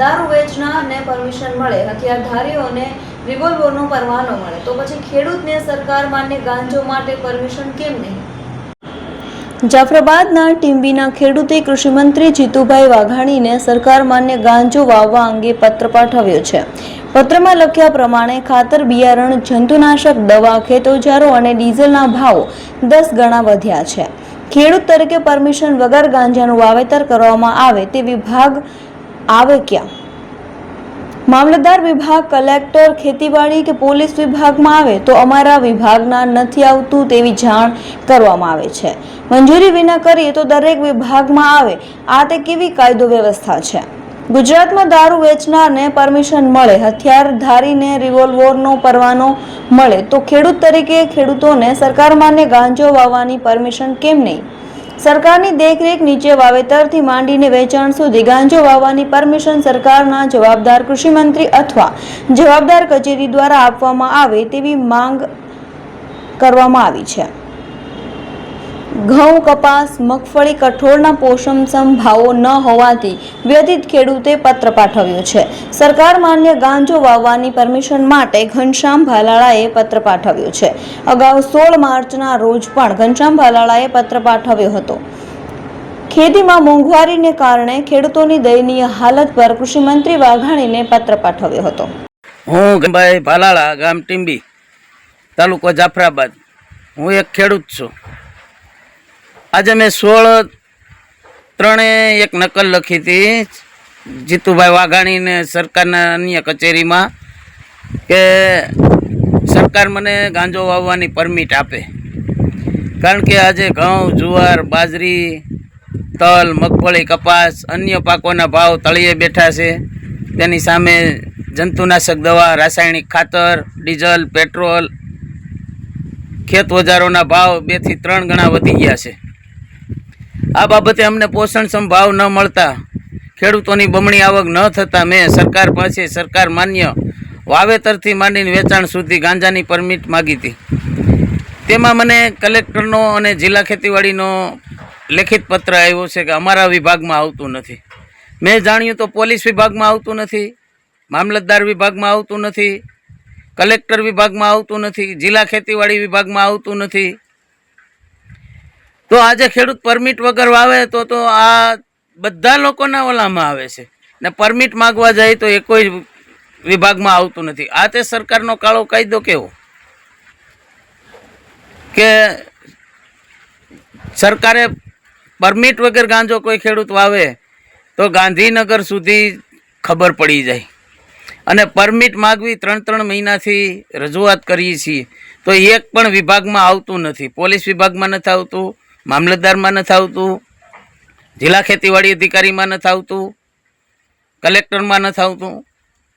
દારૂ વેચનારને પરમિશન મળે, હથિયારધારીઓને રિવોલ્વરનો પરવાનો મળે, તો પછી ખેડૂતને સરકાર માન્ય ગાંજો માટે પરમિશન કેમ નહીં? જાફરાબાદના ટીંબીના ખેડૂતે કૃષિમંત્રી જીતુભાઈ વાઘાણીને સરકાર માન્ય ગાંજો વાવવા અંગે પત્ર પાઠવ્યો છે. પત્રમાં લખ્યા પ્રમાણે ખાતર, બિયારણ, જંતુનાશક દવા, ખેતોજારો અને ડીઝલના ભાવ 10 ગણા વધ્યા છે. ખેડૂત તરીકે પરમિશન વગર ગાંજાનું વાવેતર કરવામાં આવે તે વિભાગ આવે ક્યાં? મામલતદાર વિભાગ, કલેક્ટર, ખેતીવાડી કે પોલીસ વિભાગમાં આવે તો અમારા વિભાગના નથી આવતું તેવી જાણ કરવામાં આવે છે. મંજૂરી વિના કરીએ તો દરેક વિભાગમાં આવે. આ તે કેવી કાયદો વ્યવસ્થા છે? ગુજરાતમાં દારૂ વેચનારને પરમિશન મળે, હથિયારધારીને રિવોલ્વરનો પરવાનો મળે, તો ખેડૂત તરીકે ખેડૂતોને સરકાર માન્ય ગાંજો વાવવાની પરમિશન કેમ નહીં? સરકારની દેખરેખ નીચે વાવેતરથી માંડીને વેચાણ સુધી ગાંજો વાવવાની પરમિશન સરકારના જવાબદાર કૃષિમંત્રી અથવા જવાબદાર કચેરી દ્વારા આપવામાં આવે તેવી માંગ કરવામાં આવી છે. ઘઉં, કપાસ, મગફળી, કઠોળના પોષણક્ષમ ભાવો ન હોવાથી વ્યથિત ખેડૂતે પત્ર પાઠવ્યો છે. સરકાર માન્ય ગાંજો વાવવાની પરમિશન માટે ઘનશ્યામ ભાલાળાએ પત્ર પાઠવ્યો છે. અગાઉ 16 માર્ચના રોજ પણ ઘનશ્યામ ભાલાળાએ પત્ર પાઠવ્યો હતો. ખેતીમાં મોંઘવારીને કારણે ખેડૂતોની દયનીય હાલત પર કૃષિમંત્રી વાઘાણીને પત્ર પાઠવ્યો હતો. હું ગંભાઈ ભાલાળા, ગામ ટીંબી, તાલુકો જાફરાબાદ. હું એક ખેડૂત છું. આજે મેં 16/3 એક નકલ લખી હતી જીતુભાઈ વાઘાણીને સરકારના અન્ય કચેરીમાં કે સરકાર મને ગાંજો વાવવાની પરમિટ આપે. કારણ કે આજે ઘઉં, જુવાર, બાજરી, તલ, મગફળી, કપાસ, અન્ય પાકોના ભાવ તળિયે બેઠા છે. તેની સામે જંતુનાશક દવા, રાસાયણિક ખાતર, ડીઝલ, પેટ્રોલ, ખેત ઓજારોના ભાવ 2 થી 3 ગણા વધી ગયા છે. આ બાબતે અમને પોષણક્ષમ ભાવ ન મળતા, ખેડૂતોની બમણી આવક ન થતાં મેં સરકાર પાસે સરકાર માન્ય વાવેતરથી માંડીને વેચાણ સુધી ગાંજાની પરમિટ માગી હતી. તેમાં મને કલેક્ટરનો અને જિલ્લા ખેતીવાડીનો લેખિત પત્ર આવ્યો છે કે અમારા વિભાગમાં આવતું નથી. મેં જાણ્યું તો પોલીસ વિભાગમાં આવતું નથી, મામલતદાર વિભાગમાં આવતું નથી, કલેક્ટર વિભાગમાં આવતું નથી, જિલ્લા ખેતીવાડી વિભાગમાં આવતું નથી. તો આજે ખેડૂત પરમિટ વગર વાવે તો આ બધા લોકોના ઓલામાં આવે છે ને પરમિટ માગવા જાય તો એ કોઈ વિભાગમાં આવતું નથી. આ તે સરકારનો કાળો કાયદો કેવો કે સરકારે પરમિટ વગર ગાંજો કોઈ ખેડૂત વાવે તો ગાંધીનગર સુધી ખબર પડી જાય. અને પરમિટ માગવી 3 મહિનાથી રજૂઆત કરીએ છીએ તો એક પણ વિભાગમાં આવતું નથી. પોલીસ વિભાગમાં નથી આવતું, મામલતદારમાં નથી આવતું, જિલ્લા ખેતીવાડી અધિકારીમાં નથી આવતું, કલેક્ટરમાં નથી આવતું.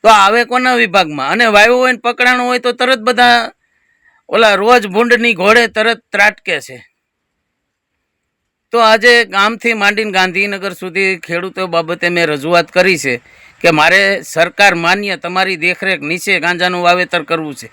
તો આવે કોના વિભાગમાં? અને વાવ્યું હોય ને પકડાણું હોય તો તરત બધા ઓલા રોજ ભૂંડની ઘોડે તરત ત્રાટકે છે. તો આજે ગામથી માંડીને ગાંધીનગર સુધી ખેડૂતો બાબતે મેં રજૂઆત કરી છે કે મારે સરકાર માન્ય તમારી દેખરેખ નીચે ગાંજાનું વાવેતર કરવું છે.